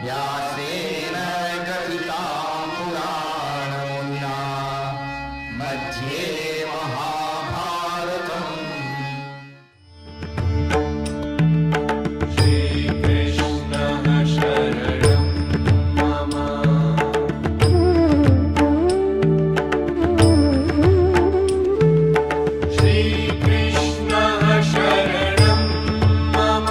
व्यासेन गदितां पुराणमुनिना मध्ये महाभारतम्। श्रीकृष्णः शरणं मम। श्रीकृष्णः शरणं मम।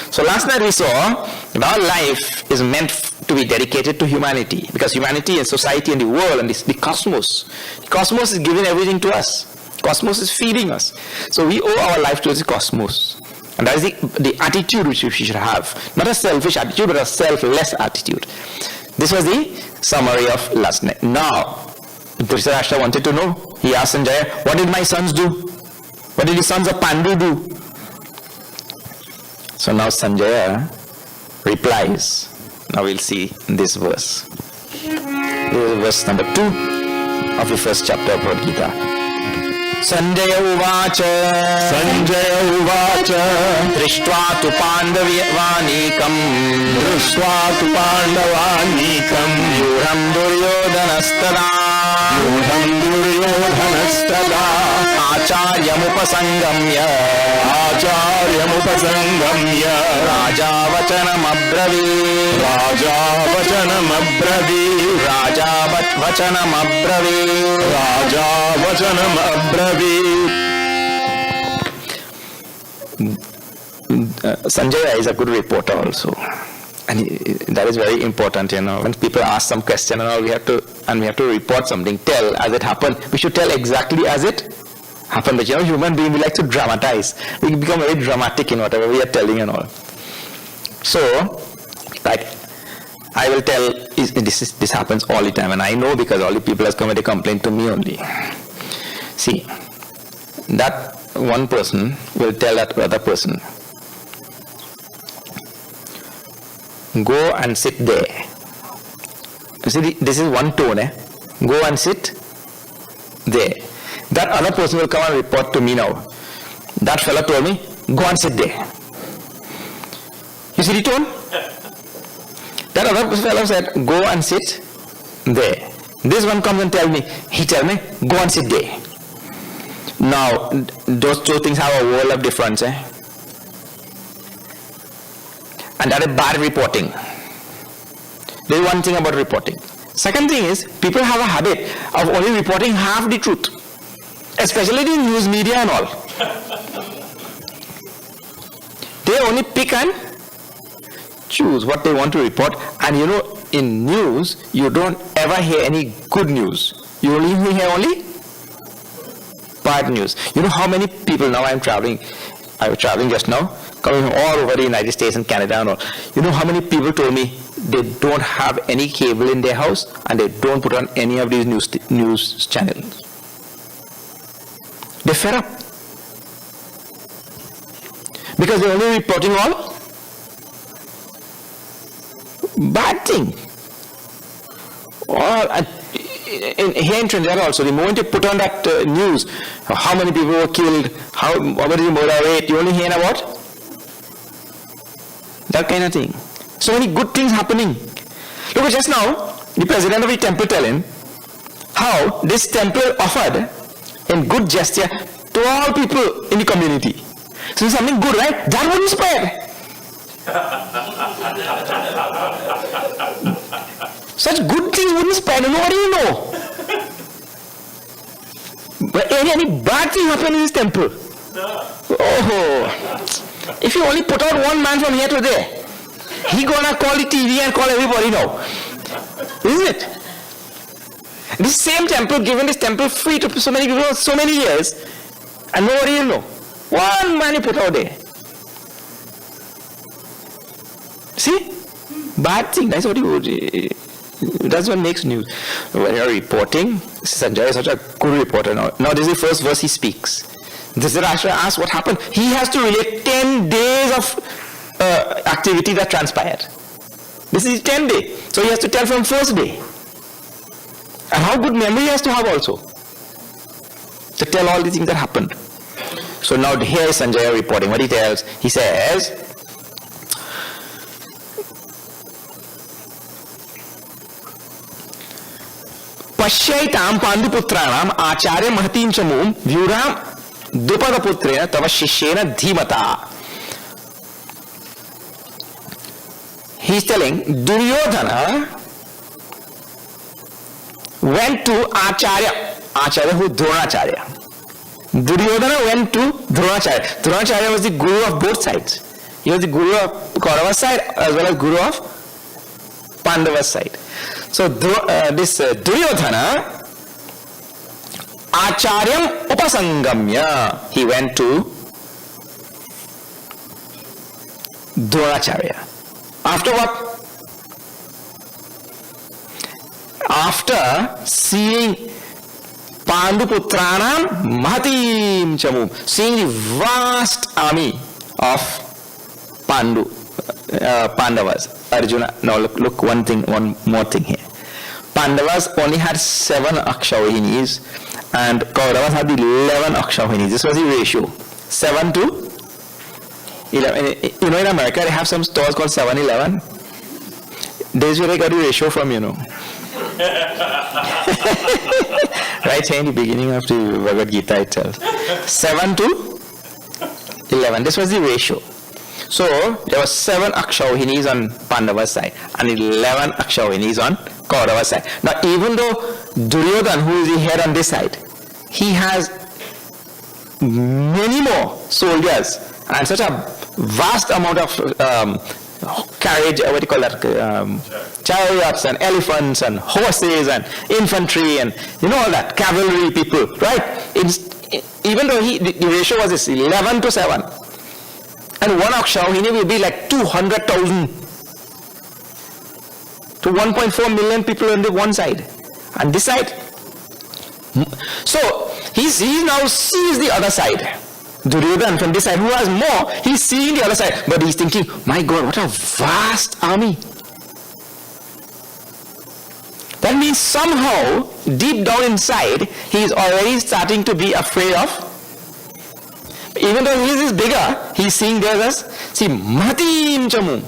So last night we saw that our life is meant to be dedicated to humanity, because humanity and society and the world and the cosmos is giving everything to us. Cosmos is feeding us. So we owe our life to the cosmos. And that is the attitude which we should have. Not a selfish attitude, but a selfless attitude. This was the summary of last night. Now, Dhritarashtra wanted to know. He asked Sanjaya, what did my sons do? What did the sons of Pandu do? So now Sanjaya replies. Now we'll see this verse. This is verse number 2 of the first chapter of Bhagavad Gita. Sanjaya uvacha Drishtva tu pandavanikam Vyuham duryodhanastada Acharyamupasangamya Raja vachanam abravit Sanjaya is a good reporter also, and that is very important. When people ask some question and all, we have to report something, tell as it happened. We should tell exactly as it happened. But human beings, we like to dramatize. We become very dramatic in whatever we are telling and all. So, like, I will tell, this happens all the time, and I know because all the people has come and they complain to me only. See, that one person will tell that other person, go and sit there. You see, this is one tone, Go and sit there. That other person will come and report to me now. That fellow told me, go and sit there. You see the tone? That other fellow said, go and sit there. This one comes and tells me, go and sit there. Now, those two things have a world of difference, And that is bad reporting. There is one thing about reporting. Second thing is, people have a habit of only reporting half the truth. Especially the news media and all. They only pick and choose what they want to report. And in news, you don't ever hear any good news. You only hear only bad news. You know how many people, now I was traveling just now, coming from all over the United States and Canada and all. You know how many people told me they don't have any cable in their house and they don't put on any of these news channels. They're fed up. Because they're only reporting all bad thing. Here in Trinidad also, the moment you put on that news, how many people were killed, what is the murder rate, you only hear about that kind of thing. So many good things happening. Look at just now, the president of the temple telling how this temple offered in good gesture to all people in the community. So something good, right? That wouldn't spread. Such good things wouldn't spread, nobody will know. But any bad thing happened in this temple. Oh, if you only put out one man from here to there, he gonna call the TV and call everybody now. Isn't it? This same temple, given this temple free to so many people for so many years, and nobody will know. One man you put out there. See? Bad thing, that's what that's what makes news. When you're reporting, Sanjaya is such a good reporter now. Now this is the first verse he speaks. Dhritarashtra asks what happened. He has to relate 10 days of activity that transpired. This is 10 day. So he has to tell from first day. And how good memory he has to have also, to tell all the things that happened. So now here is Sanjaya reporting. What he tells, he says, Pashyaitam Panduputranam Acharya Mahatim Chamum Vyuram Drupada Tava Shishena Dhimata. He's telling Duryodhana went to Acharya who Dronacharya. Duryodhana went to Dronacharya. Dronacharya was the guru of both sides. He was the guru of Kaurava's side as well as guru of Pandava's side. So this Duryodhana Acharyam Upasangamya, he went to Dronacharya. After what? After seeing Panduputranam Mahatim Chamu, seeing the vast army of Pandavas. Arjuna, now look one more thing here. Pandavas only had 7 Akshauhinis and Kauravas had 11 Akshauhinis. This was the ratio. 7 to 11. You know, in America they have some stores called 7-Eleven. This is where they got the ratio from, you know. Right here in the beginning of the Bhagavad Gita itself. 7 to 11. This was the ratio. So there were 7 Akshauhinis on Pandava's side and 11 Akshauhinis on Kaurava's side. Now even though Duryodhana, who is the head on this side, he has many more soldiers and such a vast amount of carriage, what do you call that, chariots and elephants and horses and infantry and you know all that, cavalry people, right? Even though the ratio was this, 11 to 7. And one Akshauhini will be like 200,000 to 1.4 million people on the one side. And this side. So he now sees the other side. Duryodhana from this side, who has more, he's seeing the other side. But he's thinking, my God, what a vast army. That means somehow, deep down inside, he is already starting to be afraid of. Even though he is bigger, he's seeing there as, see, Mahatim Chamu.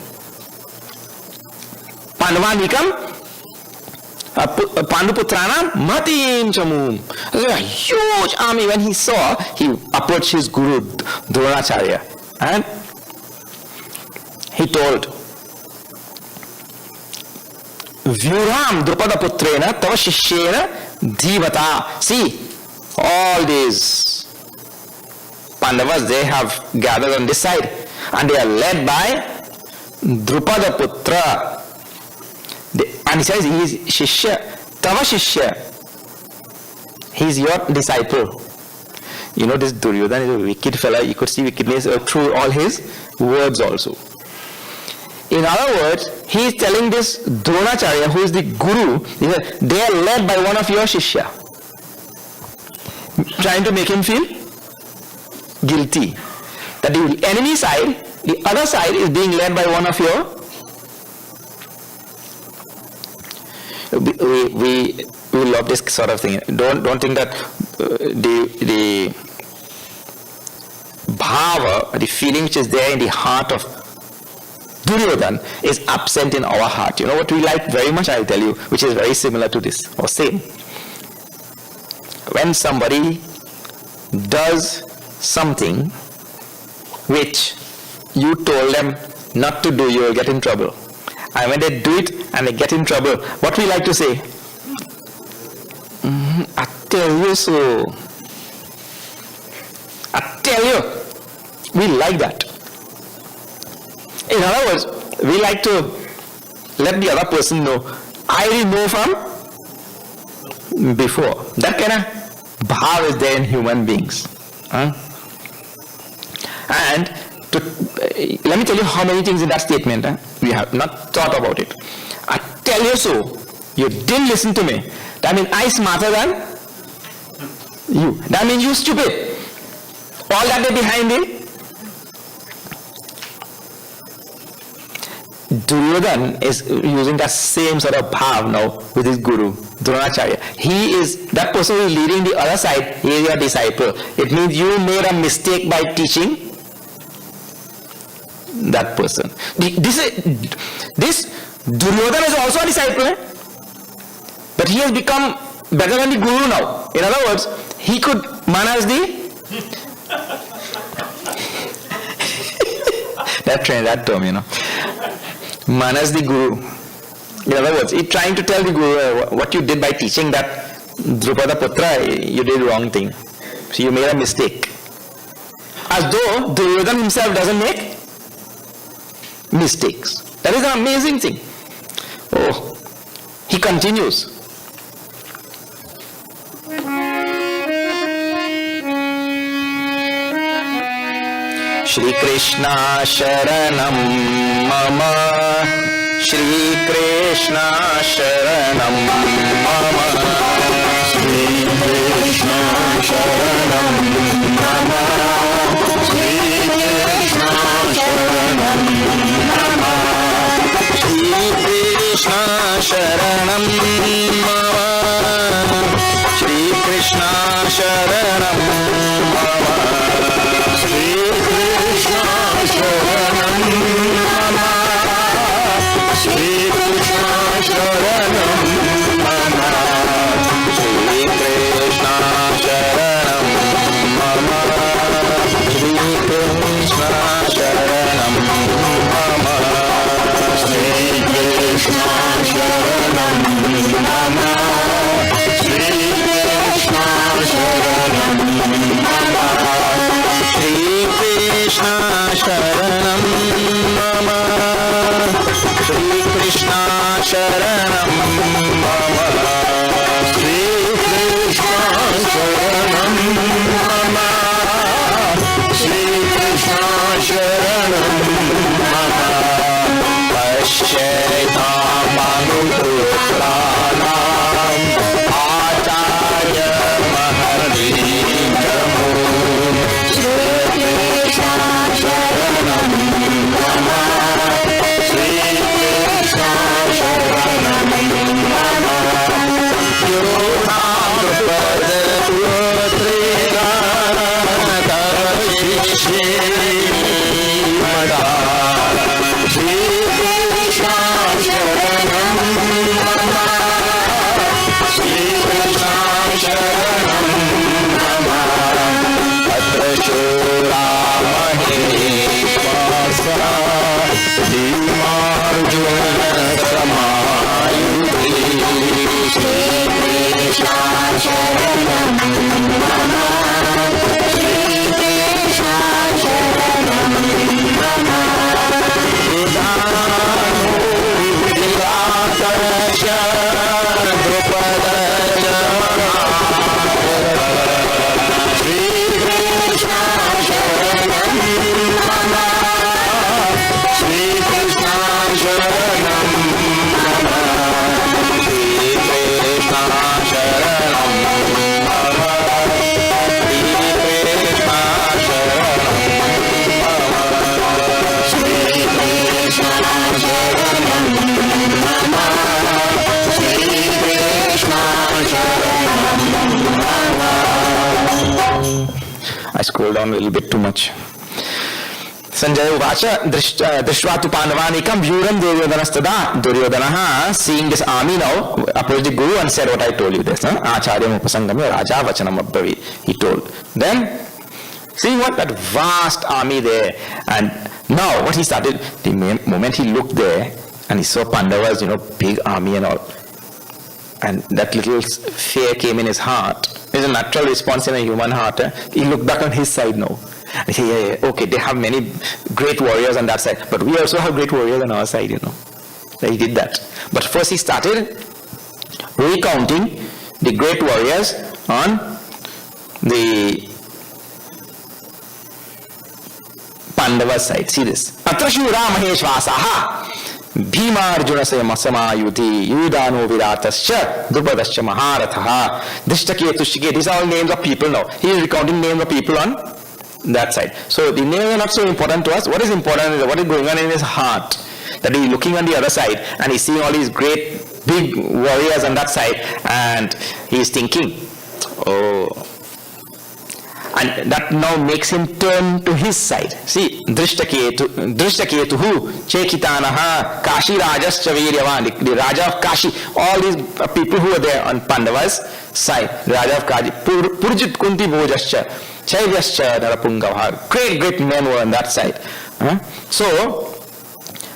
Pandavanikam, Panduputrana, Mahatim Chamu. A huge army. When he saw, he approached his guru, Dronacharya, and he told, Vyuram Drupada Putrena Tava Shishyena Dhivata. See, all these Pandavas, they have gathered on this side and they are led by Drupada Putra. And he says he is Shishya, Tava Shishya. He is your disciple. You know, this Duryodhana is a wicked fellow. You could see wickedness through all his words also. In other words, he is telling this Dronacharya, who is the guru, they are led by one of your Shishya. Trying to make him feel guilty. That the enemy side, the other side is being led by one of your. We love this sort of thing. Don't think that the bhava, the feeling which is there in the heart of Duryodhana is absent in our heart. You know what we like very much, I'll tell you, which is very similar to this or same. When somebody does something which you told them not to do, you will get in trouble. And when they do it and they get in trouble, what we like to say? I tell you so. I tell you. We like that. In other words, we like to let the other person know, I already know from before. That kind of bhav is there in human beings. And let me tell you how many things in that statement we have not thought about it. I tell you so. You didn't listen to me. That means I smarter than you. That means you stupid. All that day behind it. Duryodhan is using that same sort of bhav now with his guru, Dronacharya. He is, that person who is leading the other side, he is your disciple. It means you made a mistake by teaching that person. This Duryodhan is also a disciple, but he has become better than the guru now. In other words, he could manage that Trinidad term, manage the guru. In other words, he's trying to tell the guru what you did by teaching that Drupada Putra, you did wrong thing. So you made a mistake. As though Duryodhan himself doesn't make mistakes. That is an amazing thing. Oh, he continues. Shri Krishna Sharanam Mama, Shri Krishna Sharanam Mama, Shri Krishna Sharanam Mama, Shri Krishna Sharanam Mama, Shri Krishna Sharanam Mama, Shri Krishna Sharanam Mama, Shri Krishna Sharanam Mama, Shri Krishna Sharanam Mama, Shri Krishna Sharanam Mama, Shri Krishna Sharanam Mama, Shri Krishna Sharanam Mama, Shri Krishna Sharanam Mama, Shri Krishna Sharanam Mama, Shri Krishna Sharanam Mama, Shri Krishna Sharanam Mama, Shri Krishna Sharanam Mama, Pashyata Manuputranam Acharya Maharindramo, Shri Krishna Sharanam Mama, Shri Krishna Sharanam Mama, Yodham Drupada Putrena Tarashishri Mada, Shri Krishna Sharanam Mama, Shri Krishna Sharanam Mama, Atra Shura Maheshwasa Dimarjuna Samayuti, Shri Krishna Sharanam Mama, Shri Krishna Sharanam Mama, Udano Vivatasya Drupada Shri Krishna Sharanam Mama, Shri Krishna Sharanam Mama, Shri Krishna Sharanam Mama, Shri Krishna Sharanam Mama, Shri Krishna Sharanam Mama, Shri Krishna Sharanam Mama. I scrolled down a little bit too much. Sanjaya Uvacha Drishva tu Pandavanekam Vyuram Duryodhanastada. Duryodhanaha, seeing this army now, approached the Guru and said what I told you this. Acharya Upasangami Raja Vachanam Abbravi, he told. Then, seeing what that vast army there, and now what he started, the moment he looked there and he saw Pandavas, big army and all, and that little fear came in his heart. It's a natural response in a human heart. He looked back on his side now. And he said, yeah, okay, they have many great warriors on that side, but we also have great warriors on our side, He did that. But first he started recounting the great warriors on the Pandava side. See this. Atrashura Maheshwasaha Bhimarjuna Samayuti Yudano Viratascha Drupadascha Maharatha Dishtaketushike. These are all names of people now. He is recounting names of people on that side. So the names are not so important to us. What is important is what is going on in his heart. that he's looking on the other side and he's seeing all these great big warriors on that side, and he's thinking, oh. And that now makes him turn to his side. See, Drishtaketuhu, Chekitanaha, Kashi Rajascha Viryavan, the Raja of Kashi, all these people who were there on Pandava's side, Raja of Kashi, Purjit Kunti Bhojascha, Chaivyascha Narapungavaha, great men were on that side. So,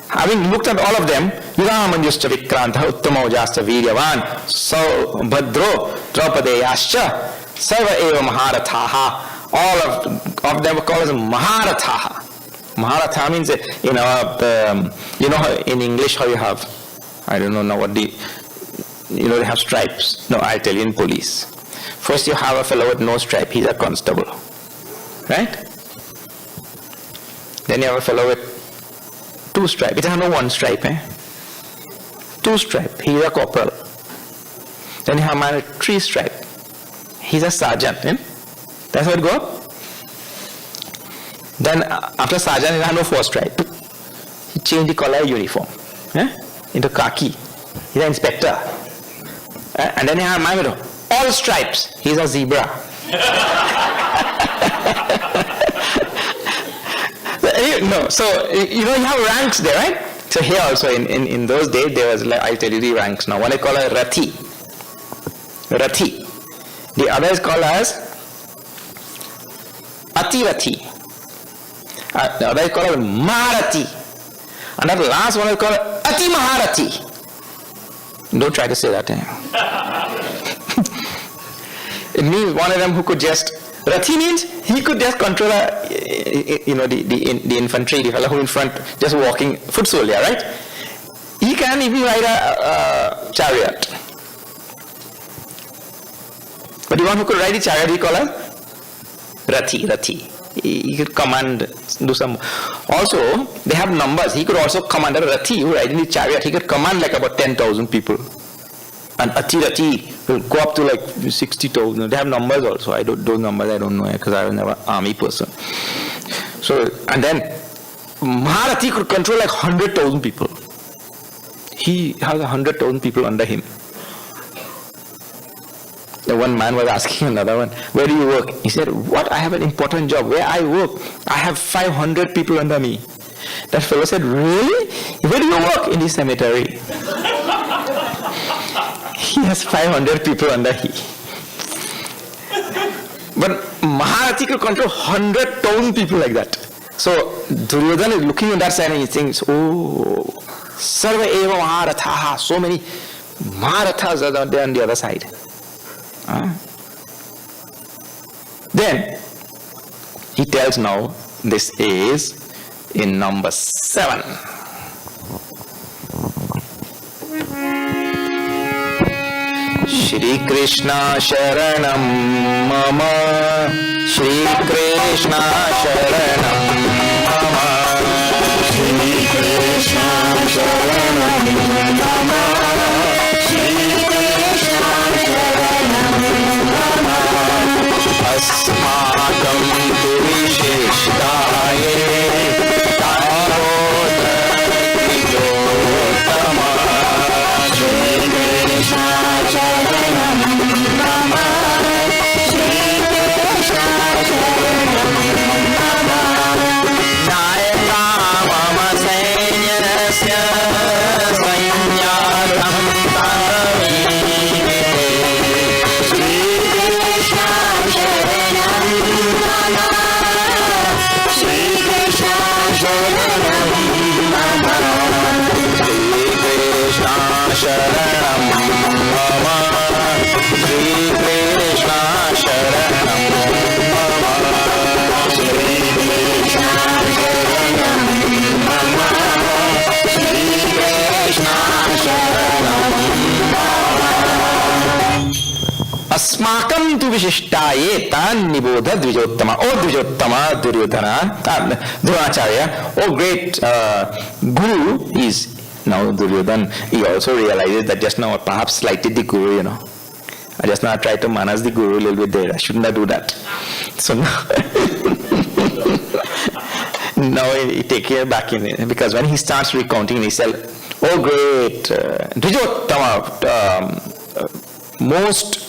having looked at all of them, Yudhamanjuscha Vikranta, Uttamaujascha Viryavan, So Bhadro, Draupadeyascha, Sarva eva Maharathaha, all of them were called as Maharathaha. Maharatha means, in English how you have, I don't know now what they have stripes. No, I'll tell you in police. First you have a fellow with no stripe, he's a constable. Right? Then you have a fellow with 2 stripes. It has no 1 stripe, 2 stripes, he's a corporal. Then you have a man with 3 stripes. He's a sergeant. That's how it goes. Then after sergeant, he has no 4 stripe. He changed the color of uniform into khaki. He's an inspector. And then he has a man with all stripes. He's a zebra. So you have ranks there, right? So here also in those days there was, I'll tell you the ranks now. One is called a Rathi. The other is called as Atirathi. The other is called as Maharathi. And that last one is called Ati Maharathi. Don't try to say that. It means one of them who could just, Rathi means he could just control the infantry, the fellow who in front, just walking, foot soldier, right? He can even ride a chariot. But the one who could ride the chariot, he called Rathi. He could command, do some. Also, they have numbers. He could also command a Rathi who ride in the chariot. He could command like about 10,000 people. And Atirathi will go up to like 60,000. They have numbers also. Those numbers I don't know because I was never an army person. So, and then Maharathi could control like 100,000 people. He has 100,000 people under him. The one man was asking another one, where do you work? He said, what? I have an important job. Where I work, I have 500 people under me. That fellow said, really? Where do you work? In the cemetery. He has 500 people under him. But Maharathi could control 100,000 people like that. So Duryodhana is looking on that side and he thinks, oh, Sarva eva Maharathaha. So many Maharathas are there on the other side. Then he tells now, this is in number 7. Shri Krishna Sharanam Mama, Shri Krishna Sharanam Mama, Shri Krishna Sharanam Mama, Shri Krishna Sharanam Mama, Asmakam tu Visheshtaye Tarodha Vijotama, Shri Krishna Sharanam Mama, Shri Krishna Sharanam Mama, Nayaka Mama Sainyasya Sainyatam Taravine, Shri Krishna Sharanam Mama, Shri Krishna Sharanam Mama, Shri Krishna Sharanam Mama, Shri Krishna Sharanam Mama, Shri Krishna Sharanam Mama, Shri Krishna Sharanam Mama. Asmakam tu Vishishtaye tan Nibodha Dvijottama. Oh Dvijottama Duryodhana, Dronacharya, oh great Guru is. Now Duryodhana, he also realizes that just now I perhaps slighted the Guru, I just now tried to manas the Guru a little bit there. I shouldn't have do that. So now Now he take care back in, because when he starts recounting, he said, "Oh great, Dvijottama, most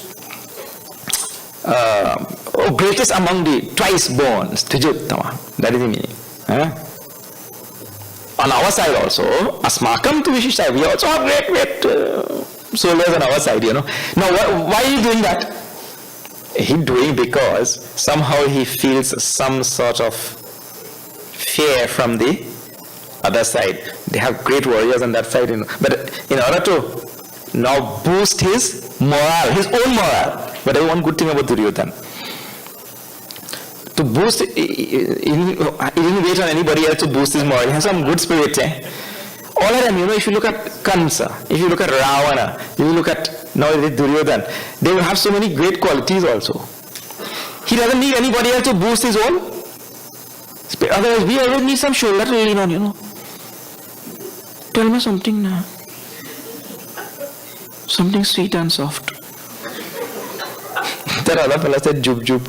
greatest among the twice born, Dvijottama." That is the meaning. On our side also, asmakam tu vishishta, we also have great soldiers on our side, Now, why are you doing that? He's doing because somehow he feels some sort of fear from the other side. They have great warriors on that side, But in order to now boost his morale, his own morale. But one good thing about Duryodhana, to boost, he didn't wait on anybody else to boost his morale. He has some good spirit. All of them, if you look at Kamsa, if you look at Ravana, if you look at now Duryodhana, they will have so many great qualities also. He doesn't need anybody else to boost his own. Otherwise, we always need some shoulder to lean on, Tell me something now. Something sweet and soft. That other fellow said, "Jub jub."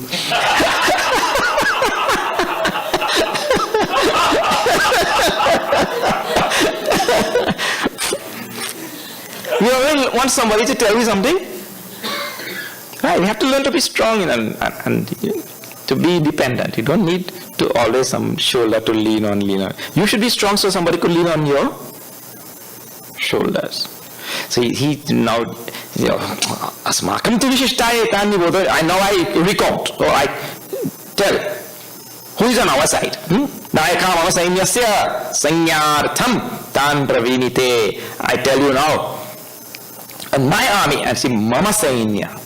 You always want somebody to tell you something? Right, you have to learn to be strong and to be independent. You don't need to always some shoulder to lean on. You should be strong so somebody could lean on your shoulders. So he now, asmakam tu vishishtaye tani bodha. Now I recount, or I tell who is on our side. Nayaka mama sainyasya sanyartham tan pravinite. I tell you now, and my army, and see, mama sainya.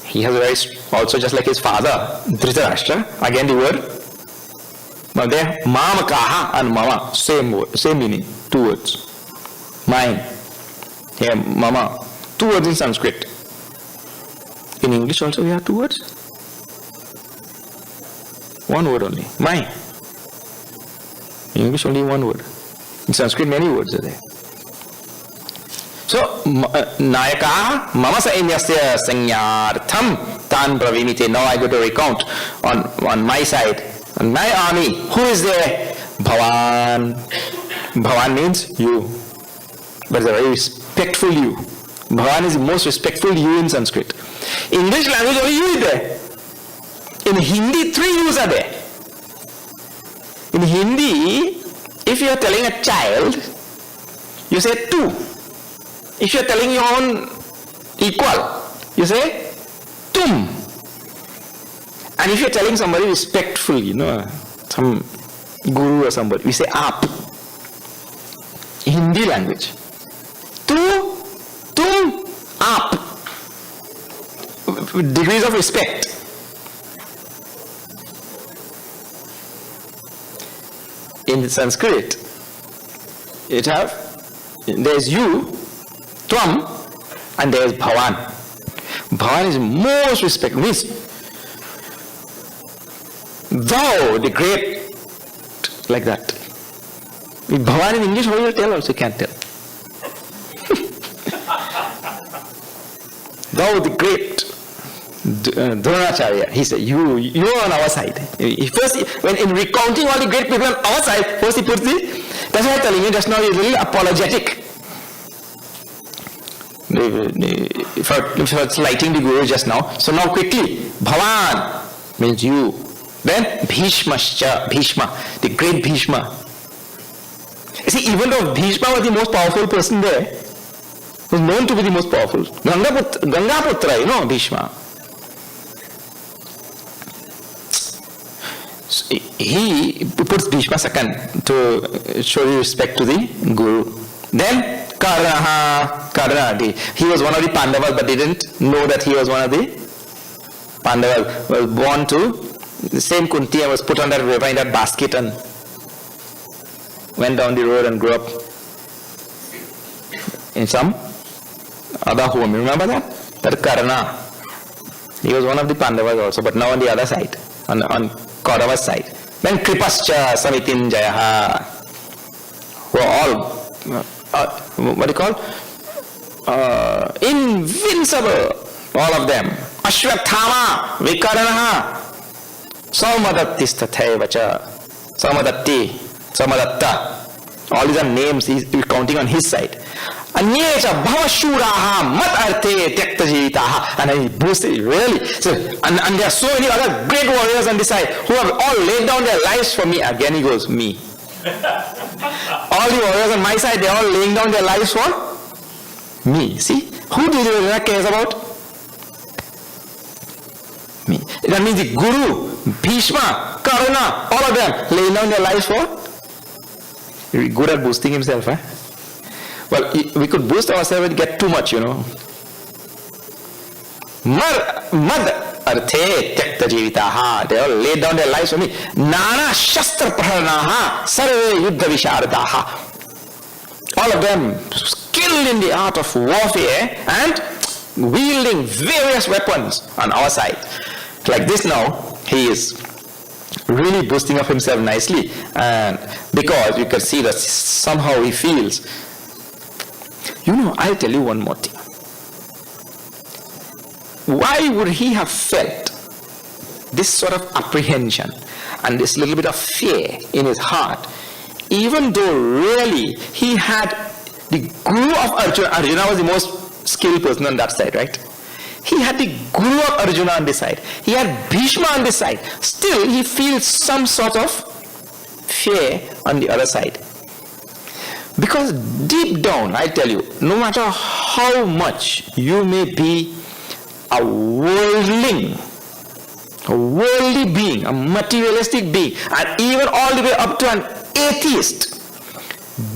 He has a very, also just like his father, Dhritarashtra, again the word. But there, mamakaha and mama, same word, same meaning, 2 words. Mine. Here, mama, 2 words in Sanskrit. In English also we have 2 words. 1 word only, mine. In English only 1 word. In Sanskrit many words are there. So, Nayaka mama sainyasya sanyartham tan pravinite. Now I go to recount on my side, on my army. Who is there? Bhavan. Bhavan means you. But it's a very respectful you. Bhavan is the most respectful you in Sanskrit. English language only you is there. In Hindi, 3 yous are there. In Hindi, if you are telling a child, you say 2. If you are telling your own equal, you say tum. And if you are telling somebody respectfully, some guru or somebody, we say aap. Hindi language. Tu, tum, aap. Degrees of respect. In Sanskrit, there's you, Tvam, and there is Bhavan. Bhavan is most respectful. Means, thou, the great, like that. With Bhavan in English, how you tell also can't tell. Thou, the great Dronacharya, he said, you are on our side. First, when in recounting all the great people on our side, first he puts that's why I'm telling you just now, he's a little apologetic. For slighting the Guru just now. So now quickly, Bhavan means you. Then Bhishmascha, Bhishma, the great Bhishma. You see, even though Bhishma was the most powerful person there, was known to be the most powerful. Gangaputra, Bhishma. So he puts Bhishma second to show respect to the Guru. Then Karna, he was one of the Pandavas, but they didn't know that he was one of the Pandavas. Was born to the same Kunti and was put on that river in that basket and went down the road and grew up in some other home. Remember that? That Karna. He was one of the Pandavas also, but now on the other side, on Kaurava's side. Then Kripascha, Samitinjayaha, who are all what do you call? Invincible, all of them. Ashwathama, Vikaranaha. So Saumadattistathe vacha, Saumadatti, Saumadatta. All these are names he's counting on his side. Anyecha bhavashuraha mat arte tyaktajitaha. And he boasted really. So, and there are so many other great warriors on this side who have all laid down their lives for me. Again he goes, me. All the warriors on my side, they are all laying down their lives for me. See? Who Duryodhana cares about? Me. That means the Guru, Bhishma, Karuna, all of them laying down their lives for? He's good at boosting himself, eh? Well, we could boost ourselves and get too much, you know. Mad arthe tyakta jivitaha. They all laid down their lives for me. Nana shastra praharanaha sarve yuddha visharadaha. All of them skilled in the art of warfare and wielding various weapons on our side. Like this now, he is really boosting up himself nicely, and because you can see that somehow he feels. You know, I'll tell you one more thing. Why would he have felt this sort of apprehension and this little bit of fear in his heart, even though really he had the Guru of Arjuna? Arjuna was the most skilled person on that side, right? He had the Guru of Arjuna on this side. He had Bhishma on this side. Still, he feels some sort of fear on the other side. Because deep down, I tell you, no matter how much you may be a worldling, a worldly being, a materialistic being, and even all the way up to an atheist,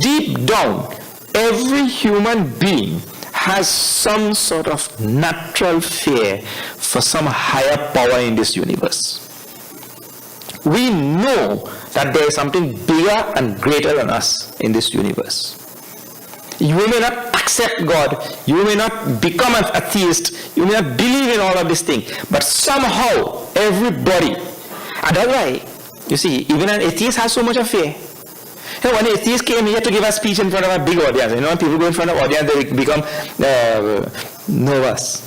deep down, every human being has some sort of natural fear for some higher power in this universe. We know that there is something bigger and greater than us in this universe. You may not accept God, you may not become an atheist, you may not believe in all of these things, but somehow everybody, and that's why, you see, even an atheist has so much of fear. You know, when an atheist came here to give a speech in front of a big audience, you know, when people go in front of audience, they become nervous.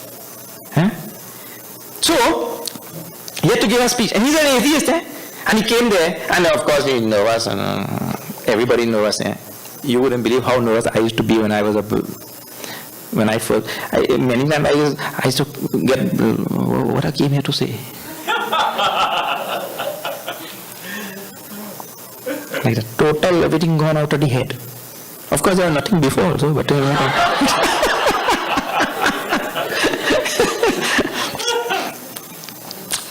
Huh? So, he had to give a speech, and he's an atheist, eh? And he came there, and of course he's nervous, and everybody nervous. Eh? You wouldn't believe how nervous I used to be when I was many times I used to get what I came here to say. Like the total everything gone out of the head. Of course there was nothing before also, but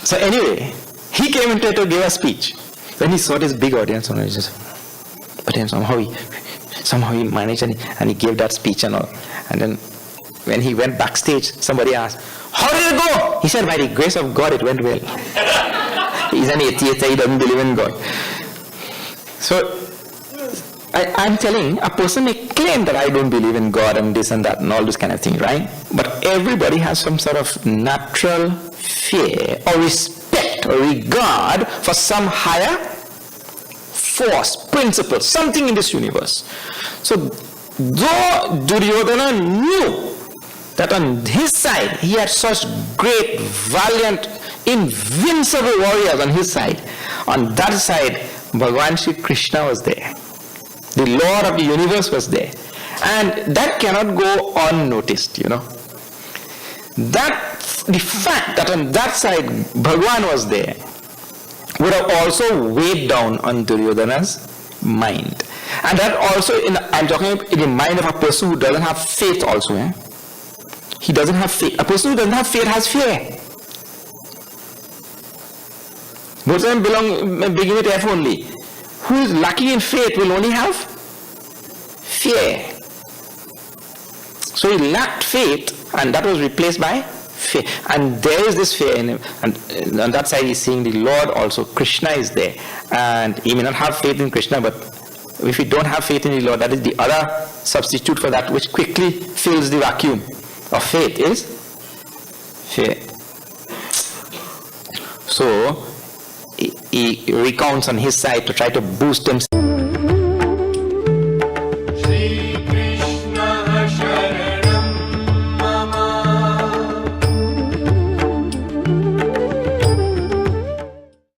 so anyway, he came in to give a speech. When he saw this big audience, but then somehow he managed and he gave that speech and all. And then when he went backstage, somebody asked, "How did it go?" He said, "By the grace of God, it went well." He's an atheist, he doesn't believe in God. So I'm telling, a person may claim that I don't believe in God and this and that and all this kind of thing, right? But everybody has some sort of natural fear or respect or regard for some higher force, principle, something in this universe. So though Duryodhana knew that on his side he had such great, valiant, invincible warriors on his side, on that side Bhagavan Shri Krishna was there. The Lord of the universe was there. And that cannot go unnoticed, you know. That, the fact that on that side Bhagavan was there would have also weighed down on Duryodhana's mind. And that also, I'm talking in the mind of a person who doesn't have faith also. Eh? He doesn't have faith. A person who doesn't have faith has fear. Both of them begin with F only. Who is lucky in faith will only have fear. So he lacked faith, and that was replaced by fear. And there is this fear in him. And on that side he's seeing the Lord also. Krishna is there. And he may not have faith in Krishna, but if you don't have faith in the Lord, that is the other substitute for that which quickly fills the vacuum of faith is fear. So he recounts on his side to try to boost himself.